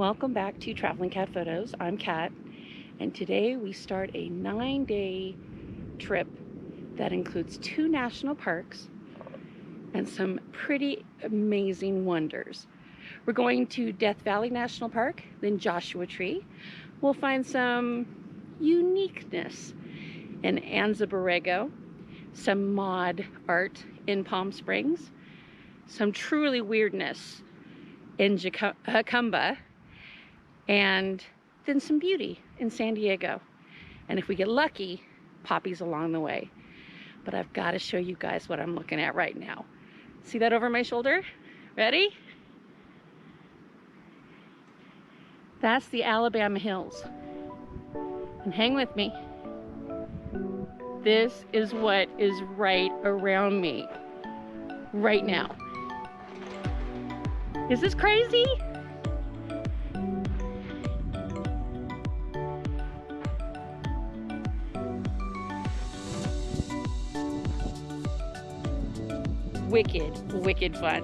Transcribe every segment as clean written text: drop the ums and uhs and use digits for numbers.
Welcome back to Traveling Cat Photos. I'm Kat, and today we start a 9-day trip that includes 2 national parks and some pretty amazing wonders. We're going to Death Valley National Park, then Joshua Tree. We'll find some uniqueness in Anza Borrego, some mod art in Palm Springs, some truly weirdness in Jacumba, and then some beauty in San Diego. And if we get lucky, poppies along the way. But I've got to show you guys what I'm looking at right now. See that over my shoulder? Ready? That's the Alabama Hills. And hang with me. This is what is right around me right now. Is this crazy? Wicked fun.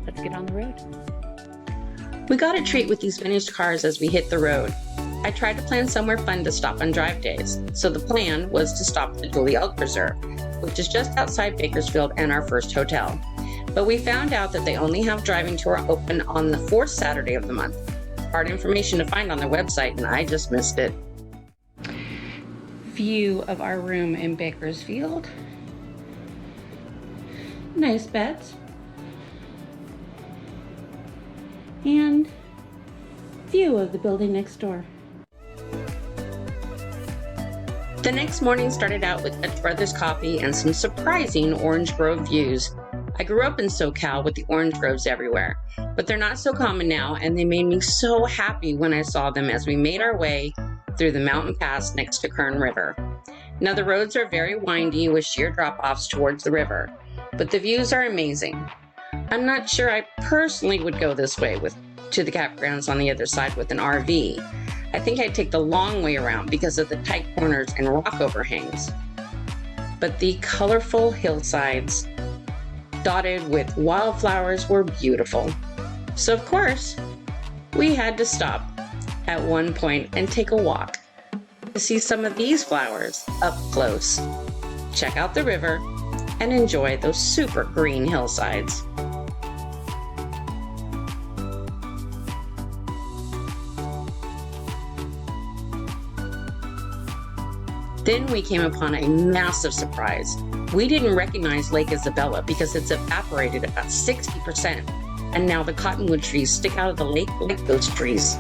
Let's get on the road. We got a treat with these finished cars as we hit the road. I tried to plan somewhere fun to stop on drive days, so the plan was to stop at the Julie Elk Preserve, which is just outside Bakersfield and our first hotel. But we found out that they only have driving tour open on the 4th Saturday of the month. Hard information to find on their website, and I just missed it. View of our room in Bakersfield. Nice beds. And view of the building next door. The next morning started out with Dutch Brothers coffee and some surprising orange grove views. I grew up in SoCal with the orange groves everywhere, but they're not so common now, and they made me so happy when I saw them as we made our way through the mountain pass next to Kern River. Now the roads are very windy with sheer drop-offs towards the river, but the views are amazing. I'm not sure I personally would go this way to the campgrounds on the other side with an RV. I think I'd take the long way around because of the tight corners and rock overhangs. But the colorful hillsides dotted with wildflowers were beautiful. So of course, we had to stop at one point and take a walk to see some of these flowers up close, check out the river, and enjoy those super green hillsides. Then we came upon a massive surprise. We didn't recognize Lake Isabella because it's evaporated about 60%, and now the cottonwood trees stick out of the lake like those trees.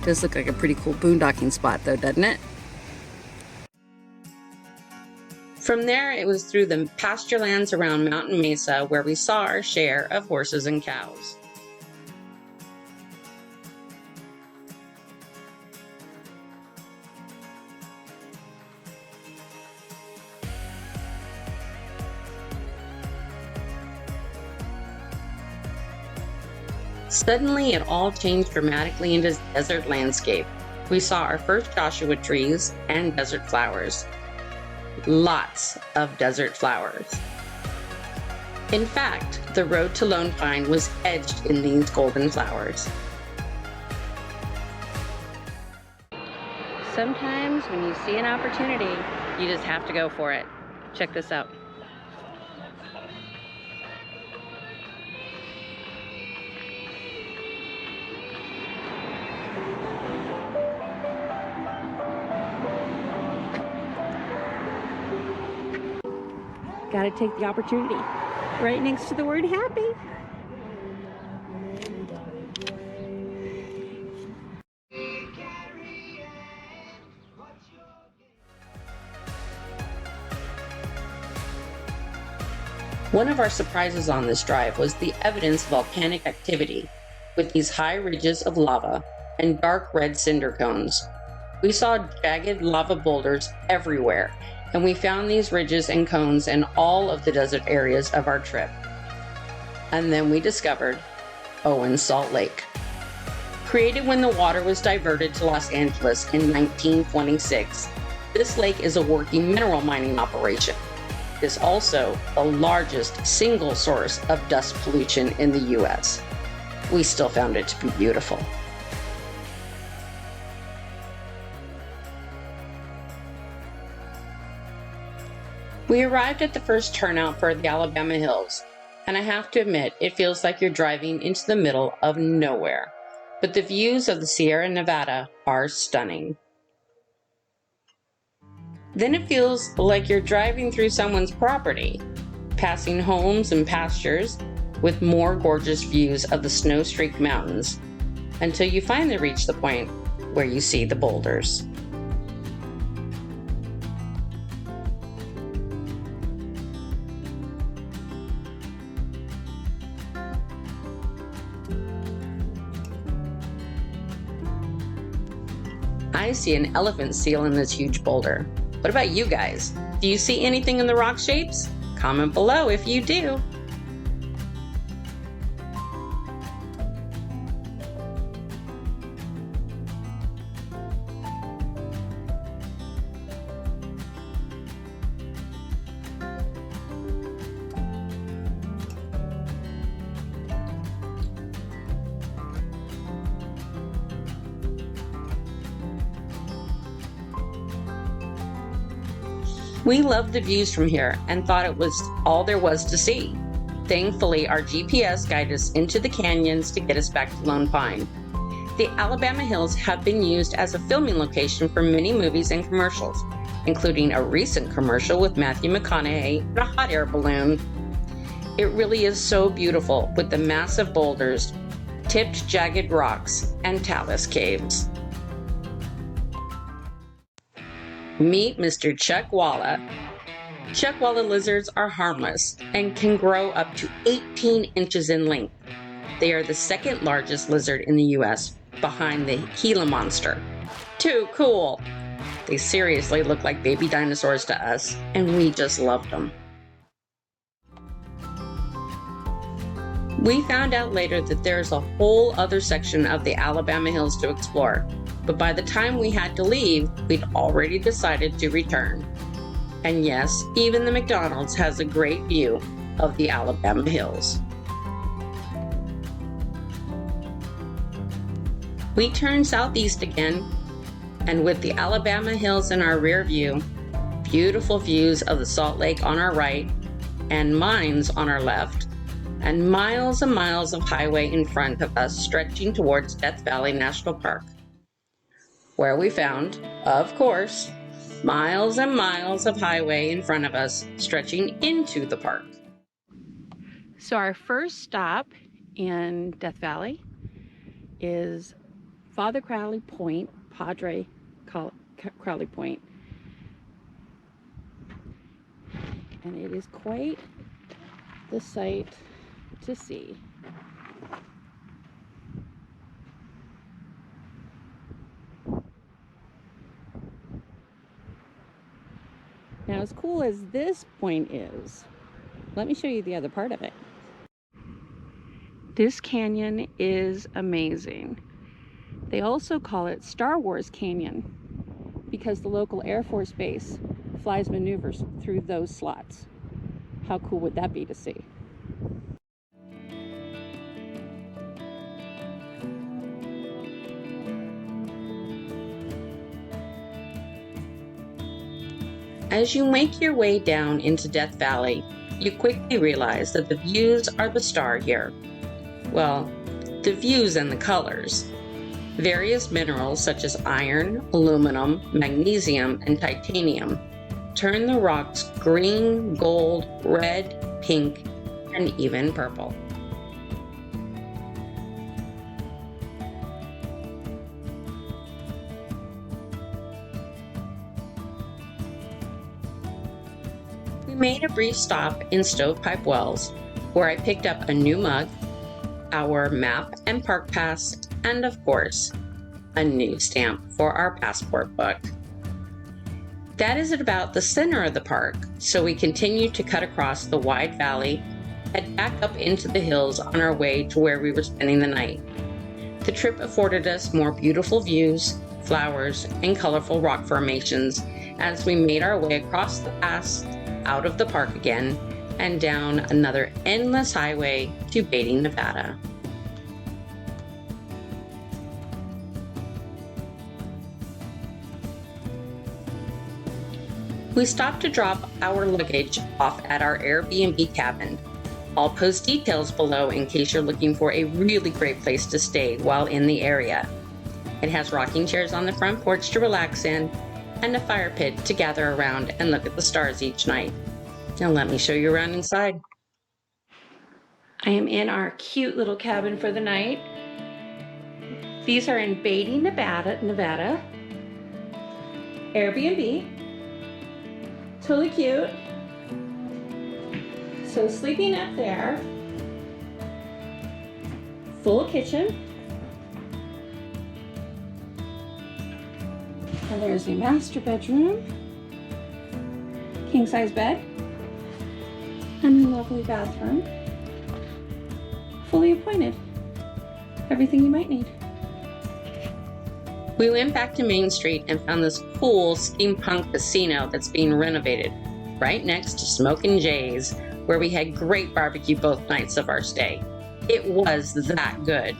Does look like a pretty cool boondocking spot though, doesn't it? From there, it was through the pasture lands around Mountain Mesa where we saw our share of horses and cows. Suddenly, it all changed dramatically into desert landscape. We saw our first Joshua trees and desert flowers. Lots of desert flowers. In fact, the road to Lone Pine was edged in these golden flowers. Sometimes when you see an opportunity, you just have to go for it. Check this out. Gotta take the opportunity. Right next to the word happy. One of our surprises on this drive was the evidence of volcanic activity, with these high ridges of lava and dark red cinder cones. We saw jagged lava boulders everywhere, and we found these ridges and cones in all of the desert areas of our trip. And then we discovered Owen Salt Lake. Created when the water was diverted to Los Angeles in 1926, this lake is a working mineral mining operation. It is also the largest single source of dust pollution in the U.S. we still found it to be beautiful. We arrived at the first turnout for the Alabama Hills, and I have to admit, it feels like you're driving into the middle of nowhere. But the views of the Sierra Nevada are stunning. Then it feels like you're driving through someone's property, passing homes and pastures with more gorgeous views of the snow-streaked mountains, until you finally reach the point where you see the boulders. I see an elephant seal in this huge boulder. What about you guys? Do you see anything in the rock shapes? Comment below if you do. We loved the views from here and thought it was all there was to see. Thankfully, our GPS guided us into the canyons to get us back to Lone Pine. The Alabama Hills have been used as a filming location for many movies and commercials, including a recent commercial with Matthew McConaughey and a hot air balloon. It really is so beautiful with the massive boulders, tipped jagged rocks, and talus caves. Meet Mr. Chuckwalla. Chuckwalla lizards are harmless and can grow up to 18 inches in length. They are the second largest lizard in the US, behind the Gila monster. Too cool! They seriously look like baby dinosaurs to us, and we just loved them. We found out later that there's a whole other section of the Alabama Hills to explore, but by the time we had to leave, we'd already decided to return. And yes, even the McDonald's has a great view of the Alabama Hills. We turned southeast again, and with the Alabama Hills in our rear view, beautiful views of the Salt Lake on our right, and mines on our left, and miles of highway in front of us stretching towards Death Valley National Park, where we found, of course, miles and miles of highway in front of us stretching into the park. So our first stop in Death Valley is Father Crowley Point, Padre Crowley Point. And it is quite the sight to see. Now, as cool as this point is, let me show you the other part of it. This canyon is amazing. They also call it Star Wars Canyon because the local Air Force base flies maneuvers through those slots. How cool would that be to see? As you make your way down into Death Valley, you quickly realize that the views are the star here. Well, the views and the colors. Various minerals such as iron, aluminum, magnesium, and titanium turn the rocks green, gold, red, pink, and even purple. We made a brief stop in Stovepipe Wells, where I picked up a new mug, our map and park pass, and of course, a new stamp for our passport book. That is at about the center of the park, so we continued to cut across the wide valley, head back up into the hills on our way to where we were spending the night. The trip afforded us more beautiful views, flowers, and colorful rock formations as we made our way across the pass, out of the park again, and down another endless highway to Beatty, Nevada. We stopped to drop our luggage off at our Airbnb cabin. I'll post details below in case you're looking for a really great place to stay while in the area. It has rocking chairs on the front porch to relax in, and a fire pit to gather around and look at the stars each night. Now let me show you around inside. I am in our cute little cabin for the night. These are in Beatty, Nevada. Airbnb. Totally cute. So sleeping up there. Full kitchen. And there's the master bedroom. King size bed. And a lovely bathroom. Fully appointed. Everything you might need. We went back to Main Street and found this cool steampunk casino that's being renovated right next to Smokin' Jay's, where we had great barbecue both nights of our stay. It was that good.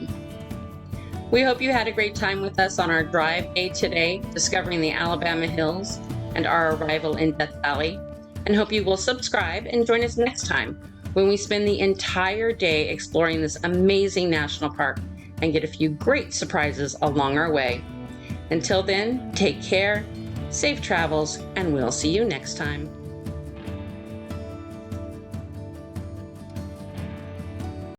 We hope you had a great time with us on our drive day today, discovering the Alabama hills and our arrival in Death Valley, and hope you will subscribe and join us next time when we spend the entire day exploring this amazing national park and get a few great surprises along our way. Until then, take care, safe travels, and we'll see you next time.